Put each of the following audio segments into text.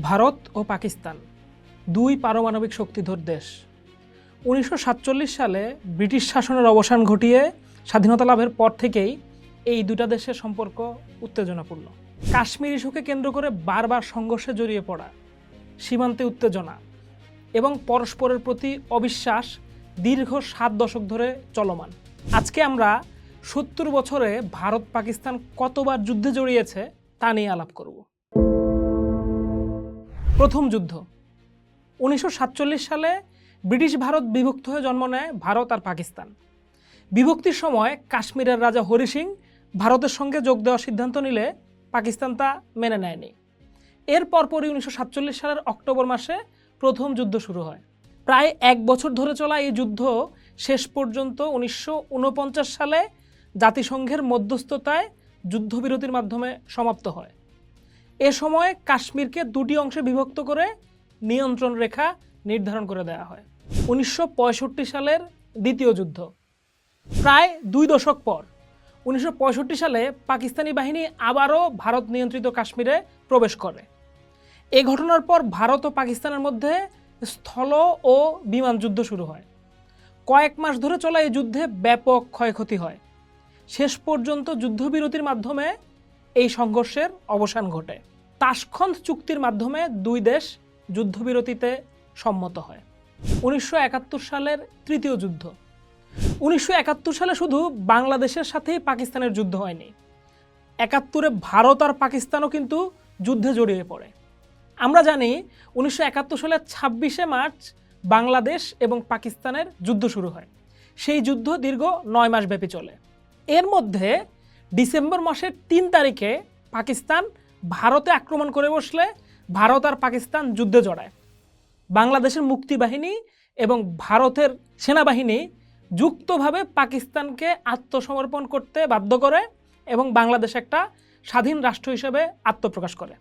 ভারত ও পাকিস্তান দুই পারমাণবিক শক্তিধর দেশ। 1947 সালে ব্রিটিশ শাসনের অবসান ঘটিয়ে স্বাধীনতা লাভের পর থেকেই এই দুটা দেশের সম্পর্ক উত্তেজনাপূর্ণ। কাশ্মীর ইস্যুকে কেন্দ্র করে বারবার সংঘর্ষে জড়িয়ে পড়া, সীমান্তে উত্তেজনা এবং পরস্পরের প্রতি অবিশ্বাস দীর্ঘ 7 দশক ধরে চলমান। আজকে আমরা 70 বছরে ভারত পাকিস্তান কতবার যুদ্ধে জড়িয়েছে তা নিয়ে আলাপ করব। প্রথম যুদ্ধ 1947 সালে ব্রিটিশ ভারত বিভক্ত হয়ে জন্ম নেয় ভারত আর পাকিস্তান। বিভক্তির সময় কাশ্মীরের রাজা হরি সিং ভারতের সঙ্গে যোগ দেওয়ার সিদ্ধান্ত নিলে পাকিস্তান তা মেনে নেয়নি। এর পরপরই 1947 সালের অক্টোবর মাসে প্রথম যুদ্ধ শুরু হয়। প্রায় 1 বছর ধরে চলা এই যুদ্ধ শেষ পর্যন্ত 1949 সালে জাতিসংঘের মধ্যস্থতায় যুদ্ধবিরতির মাধ্যমে সমাপ্ত হয়। এ সময় কাশ্মীরকে দুটি অংশে বিভক্ত করে নিয়ন্ত্রণ রেখা নির্ধারণ করে দেওয়া হয়। 1965 সালের দ্বিতীয় যুদ্ধ প্রায় 2 দশক পর 1965 সালে পাকিস্তানি বাহিনী আবারও ভারত নিয়ন্ত্রিত কাশ্মীরে প্রবেশ করে। এ ঘটনার পর ভারত ও পাকিস্তানের মধ্যে স্থল ও বিমান যুদ্ধ শুরু হয়। কয়েক মাস ধরে চলা এই যুদ্ধে ব্যাপক ক্ষয়ক্ষতি হয়। শেষ পর্যন্ত যুদ্ধবিরতির মাধ্যমে এই সংঘর্ষের অবসান ঘটে। তাশখন্দ চুক্তির মাধ্যমে দুই দেশ যুদ্ধবিরতিতে সম্মত হয়। 1971 সালের তৃতীয় যুদ্ধ 1971 সালে শুধু বাংলাদেশের সাথেই পাকিস্তানের যুদ্ধ হয়নি। 71-এ ভারত আর পাকিস্তানও কিন্তু যুদ্ধে জড়িয়ে পড়ে। আমরা জানি 1971 সালের 26শে মার্চ বাংলাদেশ এবং পাকিস্তানের যুদ্ধ শুরু হয়। সেই যুদ্ধ দীর্ঘ 9 মাস ব্যাপী চলে। এর মধ্যে ডিসেম্বর মাসের 3 তারিখে পাকিস্তান ভারতে আক্রমণ করে বসলে ভারত আর পাকিস্তান যুদ্ধে জড়ায়। বাংলাদেশের মুক্তিবাহিনী এবং ভারতের সেনাবাহিনী যুক্তভাবে পাকিস্তানকে আত্মসমর্পণ করতে বাধ্য করে এবং বাংলাদেশ একটা স্বাধীন রাষ্ট্র হিসেবে আত্মপ্রকাশ করে।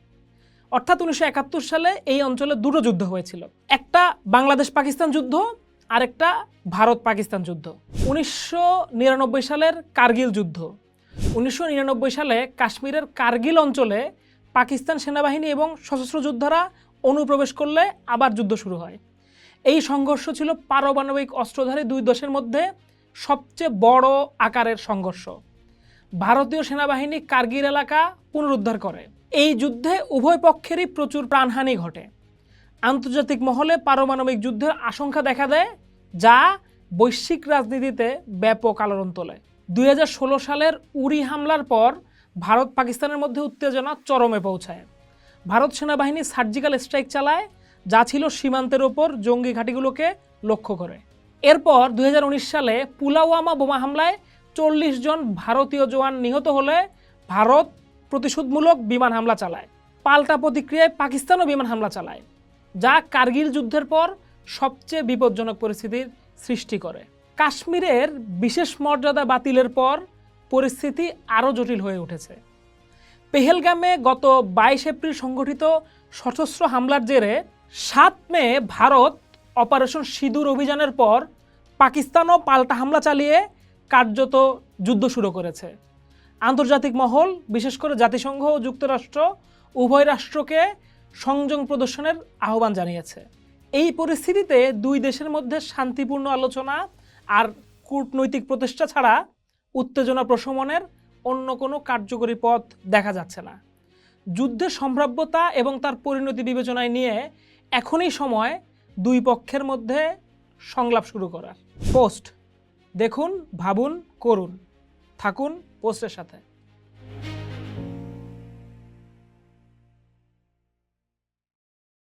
অর্থাৎ 1971 সালে এই অঞ্চলে দুটো যুদ্ধ হয়েছিল, একটা বাংলাদেশ পাকিস্তান যুদ্ধ আর একটা ভারত পাকিস্তান যুদ্ধ। 1999 সালের কার্গিল যুদ্ধ 1999 সালে কাশ্মীরের কার্গিল অঞ্চলে পাকিস্তান সেনাবাহিনী এবং সশস্ত্র যোদ্ধারা অনুপ্রবেশ করলে আবার যুদ্ধ শুরু হয়। এই সংঘর্ষ ছিল পারমাণবিক অস্ত্রধারী দুই দেশের মধ্যে সবচেয়ে বড় আকারের সংঘর্ষ। ভারতীয় সেনাবাহিনী কার্গিল এলাকা পুনরুদ্ধার করে। এই যুদ্ধে উভয় পক্ষেরই প্রচুর প্রাণহানি ঘটে। আন্তর্জাতিক মহলে পারমাণবিক যুদ্ধের আশঙ্কা দেখা দেয়, যা বৈশ্বিক রাজনীতিতে ব্যাপক আলোড়ন তোলে। 2016 সালের উরি হামলার পর ভারত পাকিস্তানের মধ্যে উত্তেজনা চরমে পৌঁছায়। ভারত সেনাবাহিনী সার্জিক্যাল স্ট্রাইক চালায়, যা ছিল সীমান্তের ওপর জঙ্গি ঘাঁটিগুলোকে লক্ষ্য করে। এরপর 2019 সালে পুলওয়ামা বোমা হামলায় 40 জন ভারতীয় জওয়ান নিহত হলে ভারত প্রতিশোধমূলক বিমান হামলা চালায়। পাল্টা প্রতিক্রিয়ায় পাকিস্তানও বিমান হামলা চালায়, যা কার্গিল যুদ্ধের পর সবচেয়ে বিপজ্জনক পরিস্থিতির সৃষ্টি করে। কাশ্মীরের বিশেষ মর্যাদা বাতিলের পর পরিস্থিতি আরও জটিল হয়ে উঠেছে। পেহেলগামে গত 22 এপ্রিল সংঘটিত সশস্ত্র হামলার জেরে 7 মে ভারত অপারেশন সিঁদুর অভিযানের পর পাকিস্তানও পাল্টা হামলা চালিয়ে কার্যত যুদ্ধ শুরু করেছে। আন্তর্জাতিক মহল, বিশেষ করে জাতিসংঘ ও যুক্তরাষ্ট্র উভয় রাষ্ট্রকে সংযম প্রদর্শনের আহ্বান জানিয়েছে। এই পরিস্থিতিতে দুই দেশের মধ্যে শান্তিপূর্ণ আলোচনা আর কূটনৈতিক প্রচেষ্টা ছাড়া উত্তেজনা প্রশমনের অন্য কোনো কার্যকরী পথ দেখা যাচ্ছে না। যুদ্ধের সম্ভাব্যতা এবং তার পরিণতি বিবেচনায় নিয়ে এখনই সময় দুই পক্ষের মধ্যে সংলাপ শুরু করার। পোস্ট দেখুন, ভাবুন, করুন। থাকুন পোস্টের সাথে।